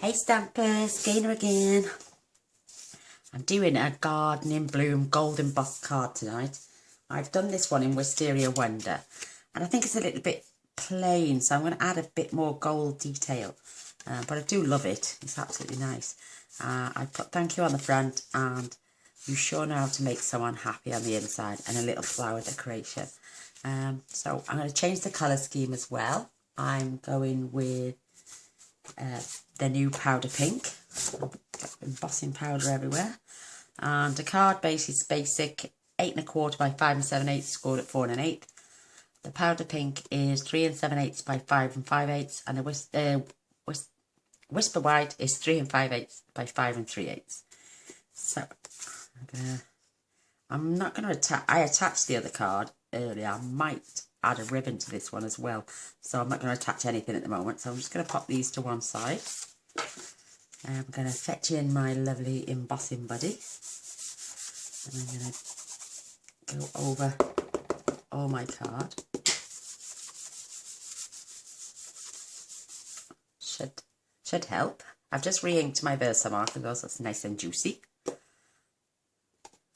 Hey Stampers, Gainer again. I'm doing a gardening bloom gold embossed card tonight. I've done this one in Wisteria Wonder and I think it's a little bit plain, so I'm going to add a bit more gold detail. But I do love it, it's absolutely nice. I put thank you on the front and you sure know how to make someone happy on the inside, and a little flower decoration. So I'm going to change the colour scheme as well. I'm going with the new powder pink. Got embossing powder everywhere. And the card base is basic 8 1/4 by 5 7/8, scored at 4 1/8. The powder pink is 3 7/8 by 5 5/8, and the whisper white is 3 5/8 by 5 3/8. So I'm not going to attach. I attached the other card earlier. I might add a ribbon to this one as well, so I'm not going to attach anything at the moment. So I'm just going to pop these to one side. I'm going to fetch in my lovely embossing buddy, and I'm going to go over all my card. Should help. I've just re-inked my Versamark as well, so it's nice and juicy.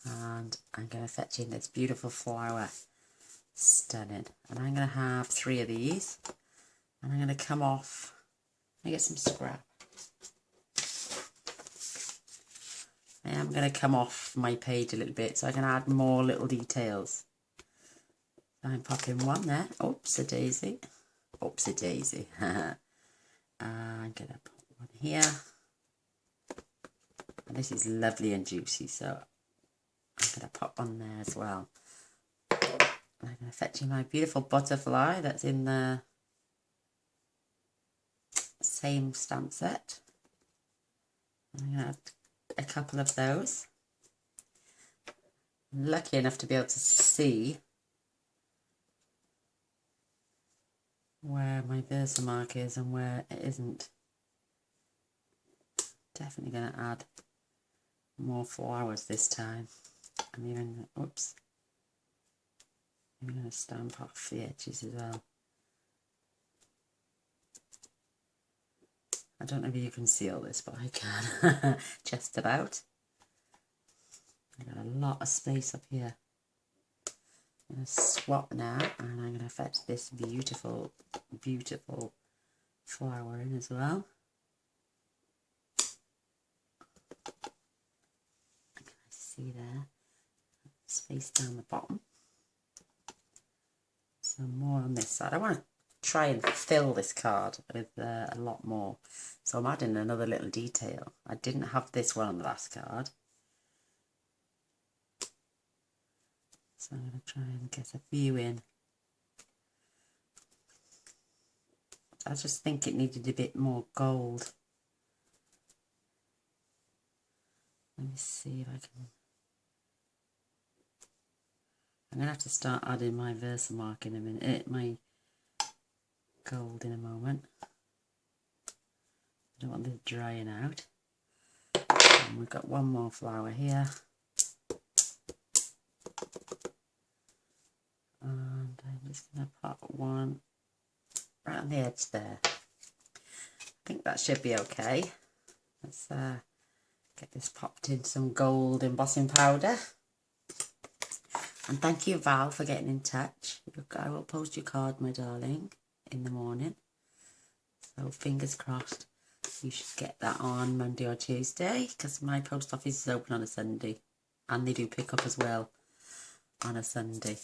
And I'm going to fetch in this beautiful flower. Stunning. And I'm going to have 3 of these. And I'm going to come off. Let me get some scrap. I am going to come off my page a little bit so I can add more little details. I'm popping one there. Oops a daisy. Oops a daisy. I'm going to put one here. And this is lovely and juicy, so I'm going to pop one there as well. I'm going to fetch in my beautiful butterfly that's in the same stamp set. I'm going to add a couple of those. I'm lucky enough to be able to see where my Versamark is and where it isn't. Definitely going to add more flowers this time. I'm even, oops, I'm going to stamp off the edges as well. I don't know if you can see all this, but I can. Just about. I've got a lot of space up here. I'm going to swap now, and I'm going to fetch this beautiful, beautiful flower in as well. Can I see there? Space down the bottom. Some more on this side. I want to try and fill this card with a lot more, so I'm adding another little detail. I didn't have this one on the last card, so I'm going to try and get a few in. I just think it needed a bit more gold. Let me see if I can. I'm going to have to start adding my Versamark in a minute, my gold in a moment. I don't want this drying out. And we've got one more flower here. And I'm just going to pop one right on the edge there. I think that should be okay. Let's get this popped in some gold embossing powder. And thank you, Val, for getting in touch. I will post your card, my darling, in the morning. So fingers crossed you should get that on Monday or Tuesday, because my post office is open on a Sunday. And they do pick up as well on a Sunday.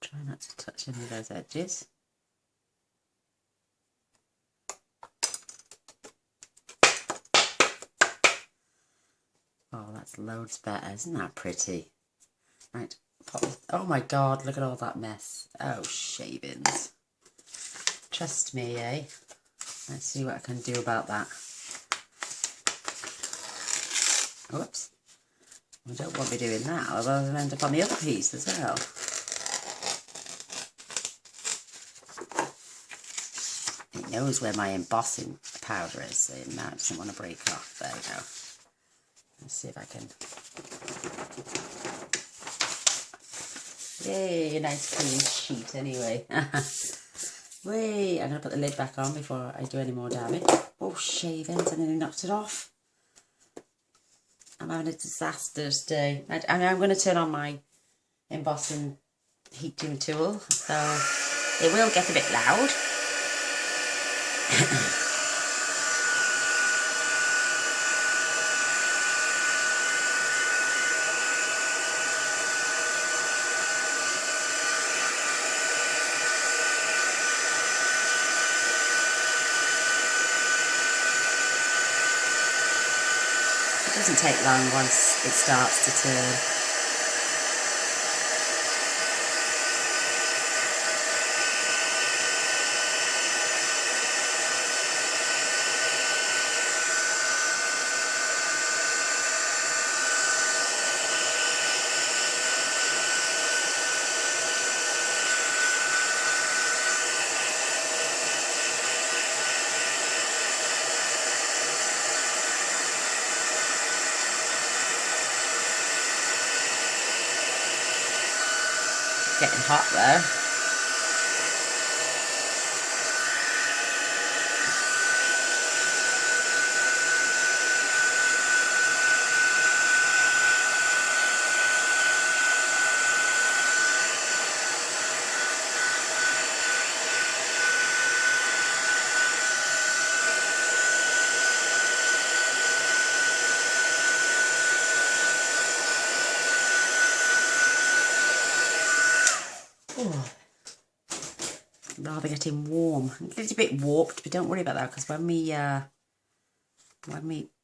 Try not to touch any of those edges. Oh, that's loads better. Isn't that pretty? Right. Pop this. Oh my God, look at all that mess. Oh, shavings. Trust me, eh? Let's see what I can do about that. Whoops. I don't want to be doing that, otherwise I'll end up on the other piece as well. It knows where my embossing powder is, so now it doesn't want to break off. There we go. Let's see if I can. Yay, a nice clean sheet anyway. Wait, I'm going to put the lid back on before I do any more damage. Oh, shavings, I nearly knocked it off. I'm having a disastrous day. I'm going to turn on my embossing heating tool, so it will get a bit loud. It doesn't take long once it starts to turn. Getting hot there. Oh, rather getting warm. A little bit warped, but don't worry about that, because when we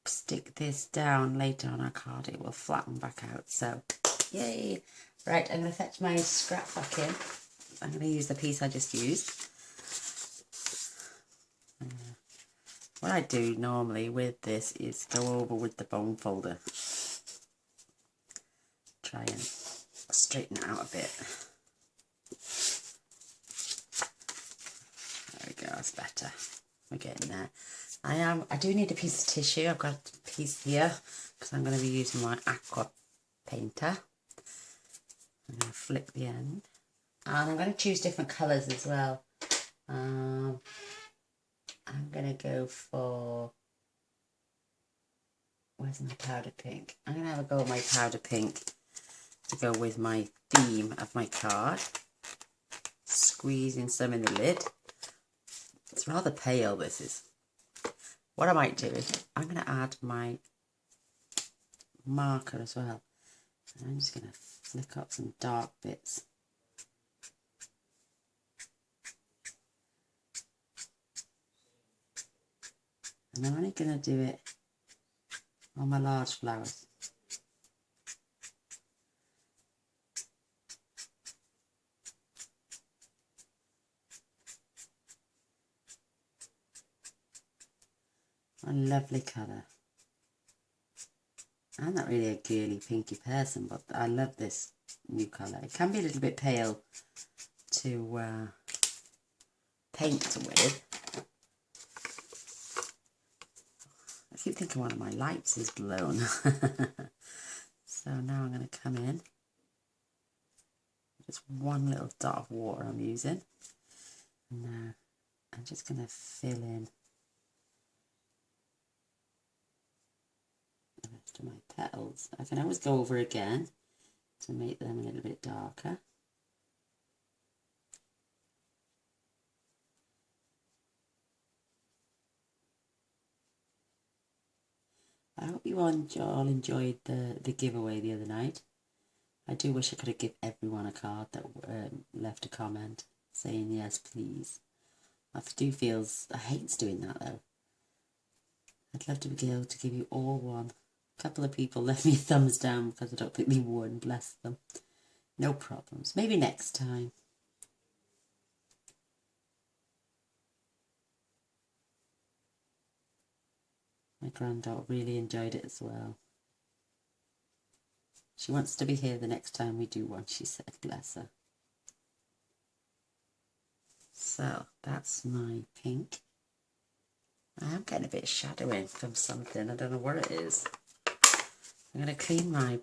stick this down later on our card, it will flatten back out. So, yay! Right, I'm going to fetch my scrap back in. I'm going to use the piece I just used. What I do normally with this is go over with the bone folder. Try and straighten it out a bit. There we go, that's better. We're getting there. I do need a piece of tissue. I've got a piece here because I'm going to be using my aqua painter. I'm going to flick the end. And I'm going to choose different colours as well. I'm going to go for... Where's my powder pink? I'm going to have a go at my powder pink to go with my theme of my card. Squeezing some in the lid. It's rather pale, this is. What I might do is I'm going to add my marker as well. And I'm just going to flick up some dark bits. And I'm only going to do it on my large flowers. A lovely colour. I'm not really a girly pinky person, but I love this new colour. It can be a little bit pale to paint with. I keep thinking one of my lights is blown. So now I'm going to come in. Just one little dot of water I'm using. And now I'm just going to fill in the rest of my petals. I can always go over again to make them a little bit darker. I hope you all enjoyed the giveaway the other night. I do wish I could have given everyone a card that left a comment saying yes please. I do feel, I hate doing that though. I'd love to be able to give you all one. A couple of people left me a thumbs down because I don't think they won, bless them. No problems, maybe next time. My granddaughter really enjoyed it as well. She wants to be here the next time we do one, she said, bless her. So, that's my pink. I am getting a bit of shadowing from something, I don't know what it is. I'm going to clean my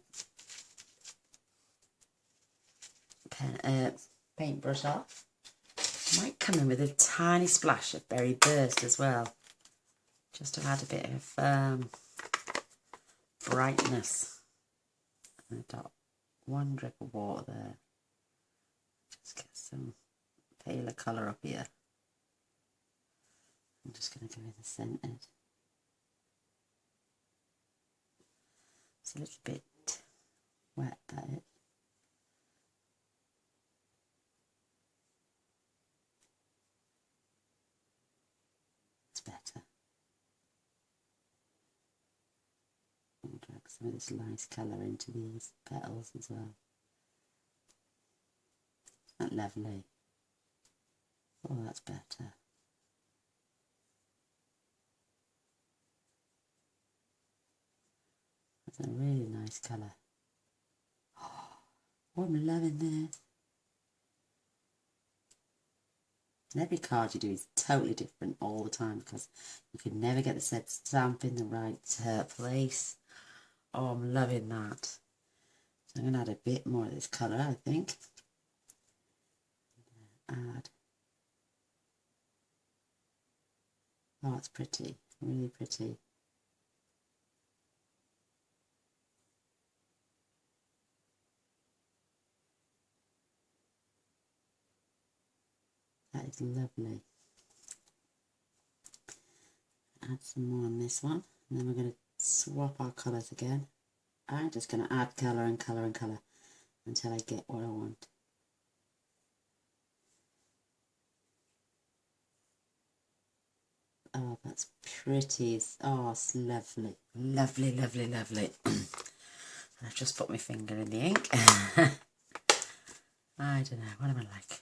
paintbrush off. I might come in with a tiny splash of Berry Burst as well, just to add a bit of brightness. And I got one drip of water there. Just get some paler colour up here. I'm just going to go in the centre. It's a little bit wet, that is. It's better. And drag some of this nice colour into these petals as well. Isn't that lovely? Oh, that's better. That's a really nice colour. Oh, I'm loving this. And every card you do is totally different all the time because you can never get the said stamp in the right place. Oh, I'm loving that. So I'm going to add a bit more of this colour, I think. Add. Oh, it's pretty. Really pretty. That is lovely. Add some more on this one. And then we're going to swap our colours again. I'm just going to add colour and colour and colour until I get what I want. Oh, that's pretty. Oh, it's lovely. Lovely, lovely, lovely. I've just put my finger in the ink. I don't know, what am I like?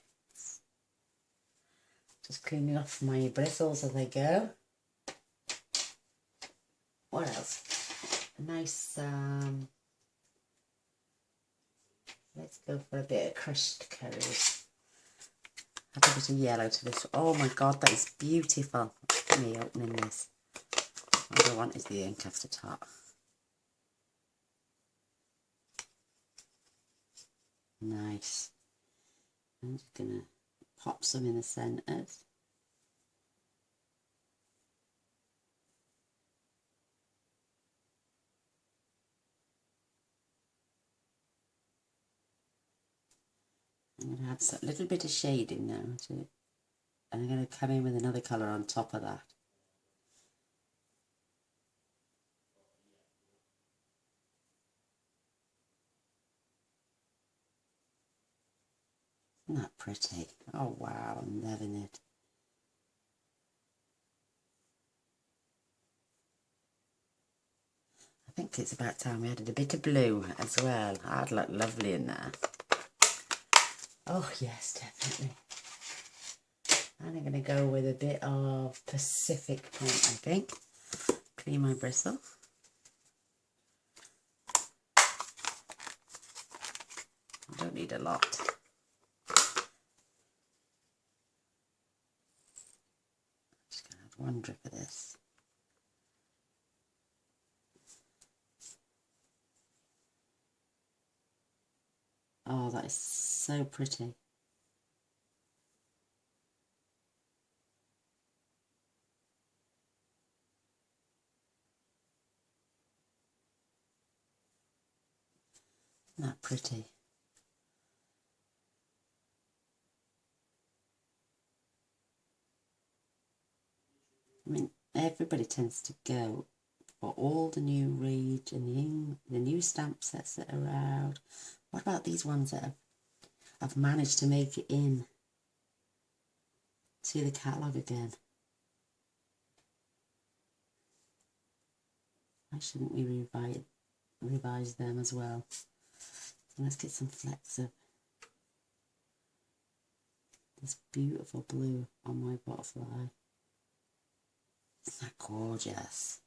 Just cleaning off my bristles as I go. What else? A nice, let's go for a bit of crushed curries. Add a bit of yellow to this. Oh my god, that is beautiful. Me opening this. All I want is the ink off the top. Nice. I'm just going to pop some in the centres. I'm going to add a little bit of shading now to it. And I'm going to come in with another colour on top of that. Isn't that pretty? Oh wow, I'm loving it. I think it's about time we added a bit of blue as well. That'd look lovely in there. Oh yes, definitely. And I'm going to go with a bit of Pacific Point, I think. Clean my bristle. I don't need a lot. Just going to add one drip of this. Oh, that is so pretty. Isn't that pretty? I mean, everybody tends to go for all the new Rage and the new stamp sets that are out. What about these ones that have managed to make it in to the catalogue again? Why shouldn't we revise them as well? So let's get some flecks of this beautiful blue on my butterfly. Isn't that gorgeous?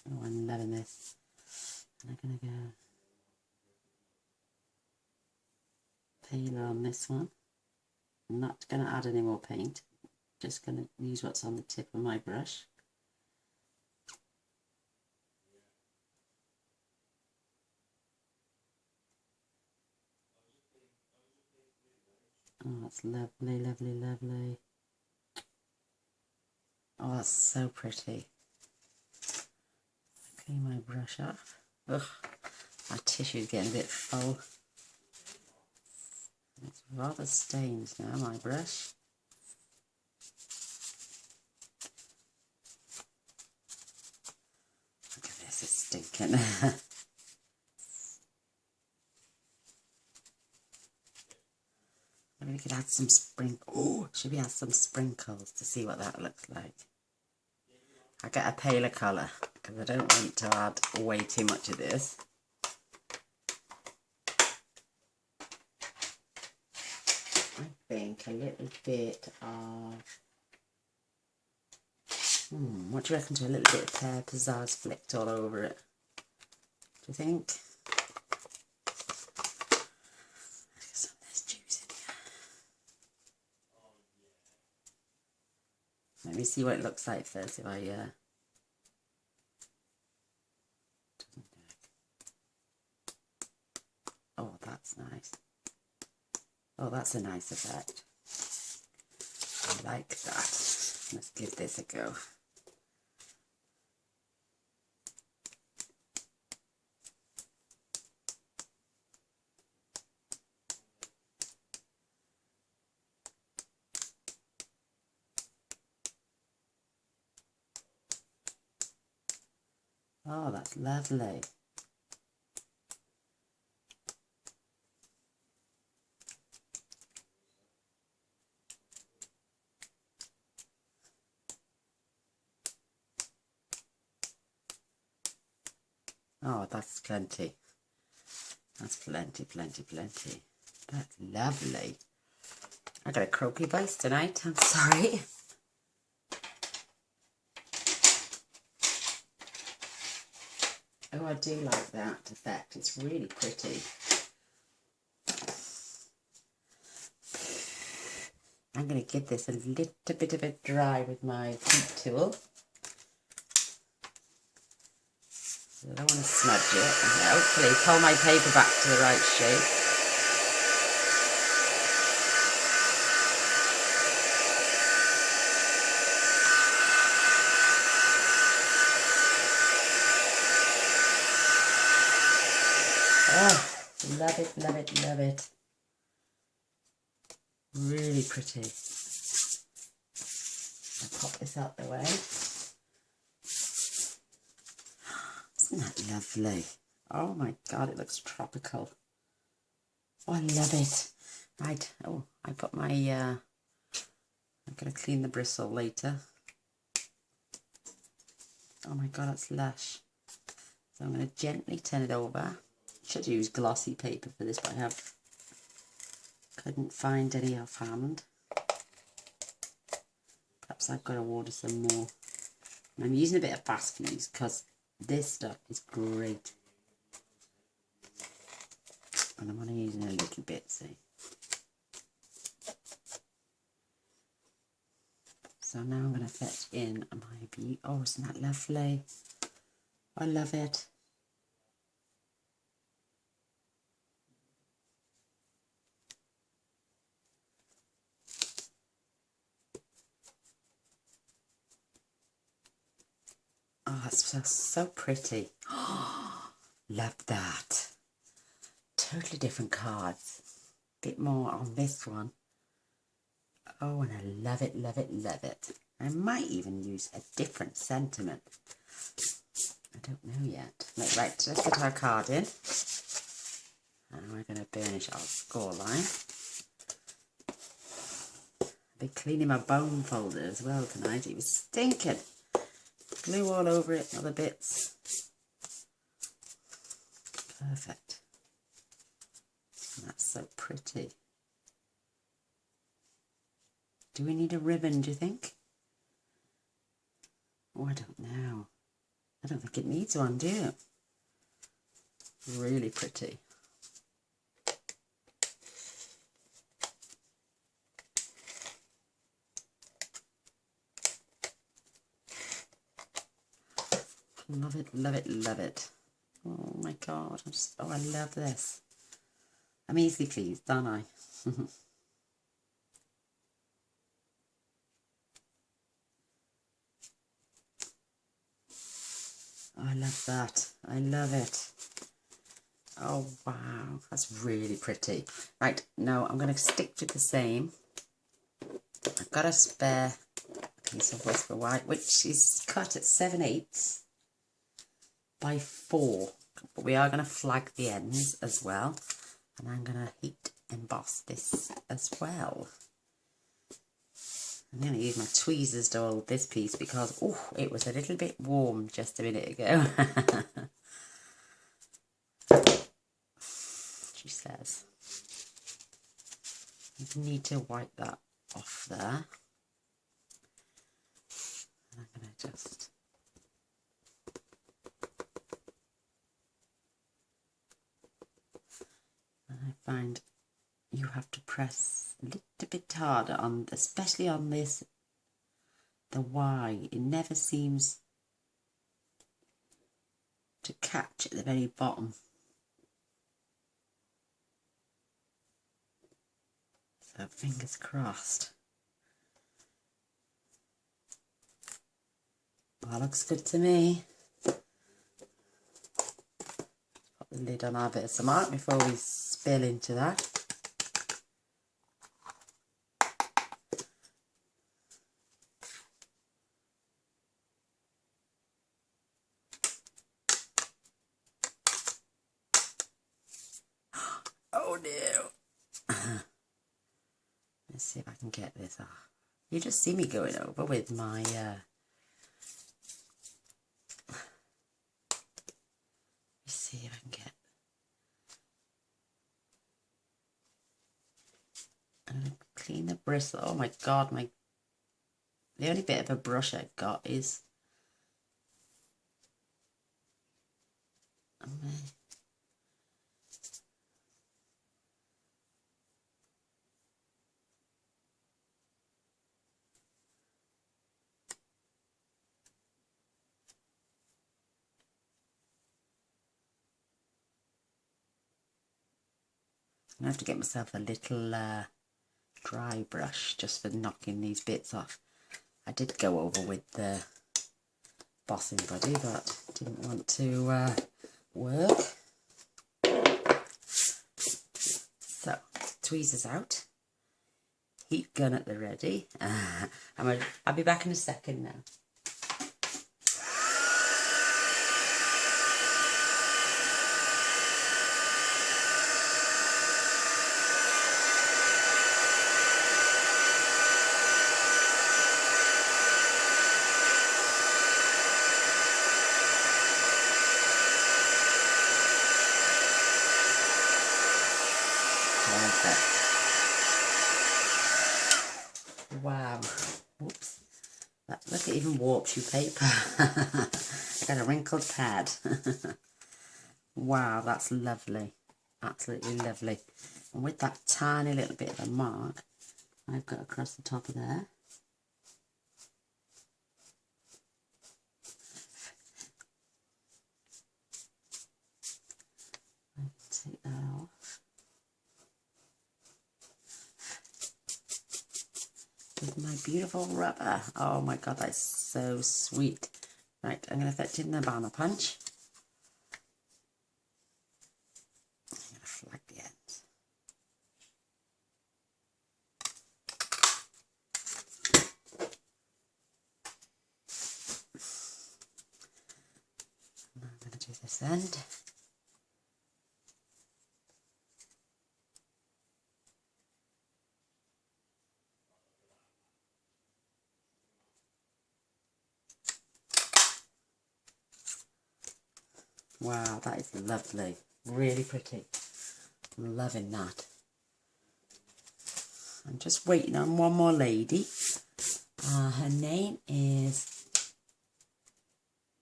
Oh, I'm loving this. And I'm going to go paler on this one. I'm not going to add any more paint. Just going to use what's on the tip of my brush. Oh, that's lovely, lovely, lovely. Oh, that's so pretty. Clean my brush off. Ugh, my tissue's getting a bit full. It's rather stained now, my brush. Look at this, it's stinking. Maybe we could add some should we add some sprinkles to see what that looks like? I get a paler colour because I don't want to add way too much of this. I think a little bit of, what do you reckon to a little bit of pear pizzazz flicked all over it? Do you think? Some of this juice in here. Let me see what it looks like first if I oh, that's nice. Oh, that's a nice effect. I like that. Let's give this a go. Oh, that's lovely. Oh, that's plenty. That's plenty, plenty, plenty. That's lovely. I got a croaky voice tonight, I'm sorry. Oh, I do like that effect. It's really pretty. I'm going to give this a little bit of a dry with my heat tool. I don't want to smudge it. And hopefully pull my paper back to the right shape. Oh, love it, love it, love it. Really pretty. I'll pop this out the way. Isn't that lovely? Oh my God, it looks tropical. Oh, I love it. Right, oh, I put my, I'm going to clean the bristle later. Oh my God, that's lush. So I'm going to gently turn it over. Should use glossy paper for this, but I couldn't find any offhand. Perhaps I've got to order some more. And I'm using a bit of fast fuse because this stuff is great. And I'm only using a little bit, see. So now I'm going to fetch in my beauty. Oh, isn't that lovely? I love it. Oh, that's just so pretty. Oh, love that. Totally different cards. Bit more on this one. Oh, and I love it, love it, love it. I might even use a different sentiment. I don't know yet. Right, let's get our card in. And we're going to burnish our score line. I've been cleaning my bone folder as well tonight. It was stinking. Glue all over it, other bits. Perfect. And that's so pretty. Do we need a ribbon, do you think? Oh, I don't know. I don't think it needs one, do you? Really pretty. Love it, love it, love it. Oh my God, I love this. I'm easily pleased, aren't I? I love that. I love it. Oh, wow. That's really pretty. Right, no, I'm going to stick with the same. I've got a spare piece of Whisper White, which is cut at 7/8 by 4. But we are going to flag the ends as well. And I'm going to heat emboss this as well. I'm going to use my tweezers to hold this piece because, oh, it was a little bit warm just a minute ago. She says. You need to wipe that off there. And I'm going to just... I find you have to press a little bit harder on, especially on this, the Y. It never seems to catch at the very bottom. So fingers crossed. That looks good to me. Put the lid on our bit of tomato before we spill into that. Oh no! Let's see if I can get this off. You just see me going over with my let's see if I can get... I'm gonna clean the bristle. Oh my god, the only bit of a brush I've got is I have to get myself a little dry brush just for knocking these bits off. I did go over with the embossing buddy, but didn't want to work. So, tweezers out, heat gun at the ready. I'll be back in a second now. Wow. Whoops. Look, it even warps your paper. I got a wrinkled pad. Wow, that's lovely. Absolutely lovely. And with that tiny little bit of a mark I've got across the top of there. I can take that off. With my beautiful rubber. Oh my god, that's so sweet. Right, I'm going to fetch in the banana punch. I'm going to flag the ends. And I'm going to do this end. Wow, that is lovely. Really pretty. I'm loving that. I'm just waiting on one more lady. Her name is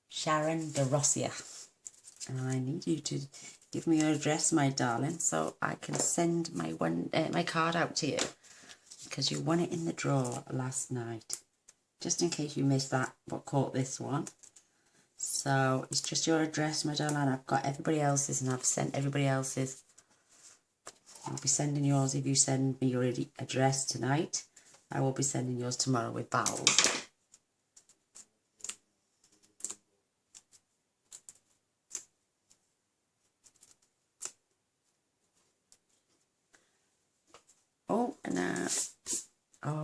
Sharon DeRossia. And I need you to give me your address, my darling, so I can send my card out to you. Because you won it in the draw last night. Just in case you missed that, but caught this one. So it's just your address, my darling. I've got everybody else's and I've sent everybody else's. I'll be sending yours if you send me your address tonight. I will be sending yours tomorrow with vowels.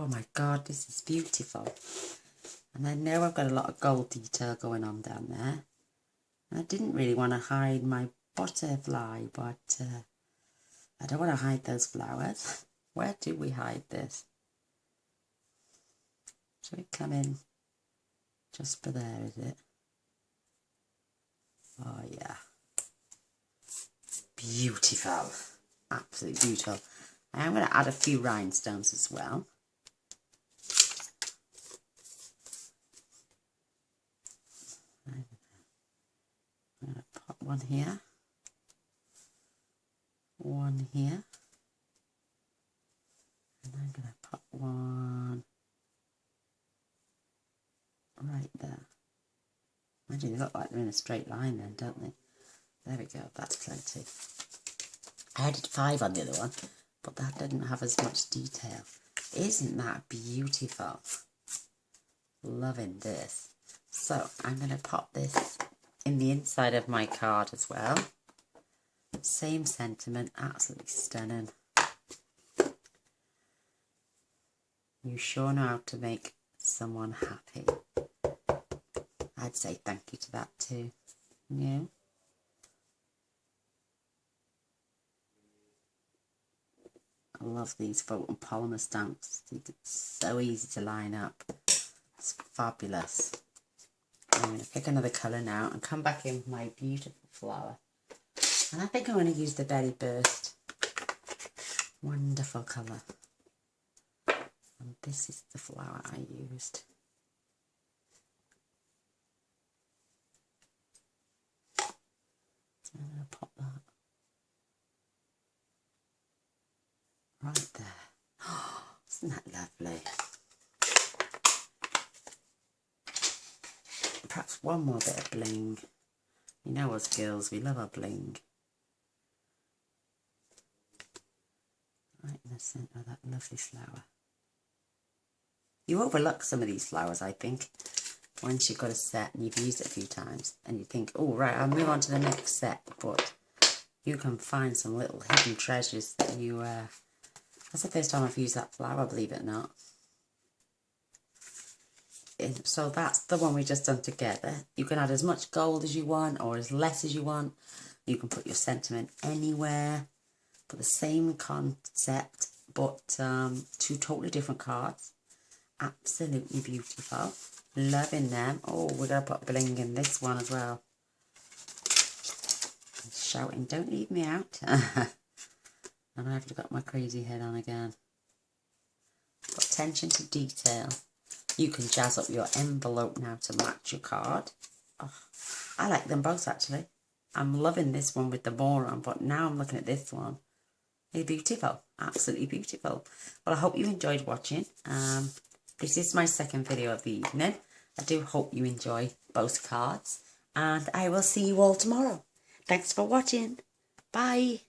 Oh my God, this is beautiful. And I know I've got a lot of gold detail going on down there. And I didn't really want to hide my butterfly, but I don't want to hide those flowers. Where do we hide this? Should we come in just for there, is it? Oh yeah. Beautiful. Absolutely beautiful. I'm going to add a few rhinestones as well. I'm going to put one here. One here. And I'm going to put one right there. Imagine they look like they're in a straight line then, don't they? There we go, that's plenty. I added 5 on the other one, but that didn't have as much detail. Isn't that beautiful? Loving this. So I'm going to pop this in the inside of my card as well. Same sentiment, absolutely stunning. You sure know how to make someone happy. I'd say thank you to that too. Yeah. I love these photopolymer stamps. It's so easy to line up. It's fabulous. I'm going to pick another colour now and come back in with my beautiful flower. And I think I'm going to use the Berry Burst. Wonderful colour. And this is the flower I used. So I'm going to pop that right there. Oh, isn't that lovely? Perhaps one more bit of bling. You know us girls, we love our bling. Right in the centre of that lovely flower. You overlook some of these flowers, I think, once you've got a set and you've used it a few times. And you think, oh, right, I'll move on to the next set. But you can find some little hidden treasures that you... that's the first time I've used that flower, believe it or not. So that's the one we just done together. You can add as much gold as you want or as less as you want. You can put your sentiment anywhere. But the same concept, but 2 totally different cards. Absolutely beautiful. Loving them. Oh, we're going to put bling in this one as well. I'm shouting, don't leave me out. And I've got my crazy head on again. But attention to detail. You can jazz up your envelope now to match your card. Oh, I like them both actually. I'm loving this one with the more on, but now I'm looking at this one. They're beautiful. Absolutely beautiful. Well, I hope you enjoyed watching. This is my second video of the evening. I do hope you enjoy both cards. And I will see you all tomorrow. Thanks for watching. Bye.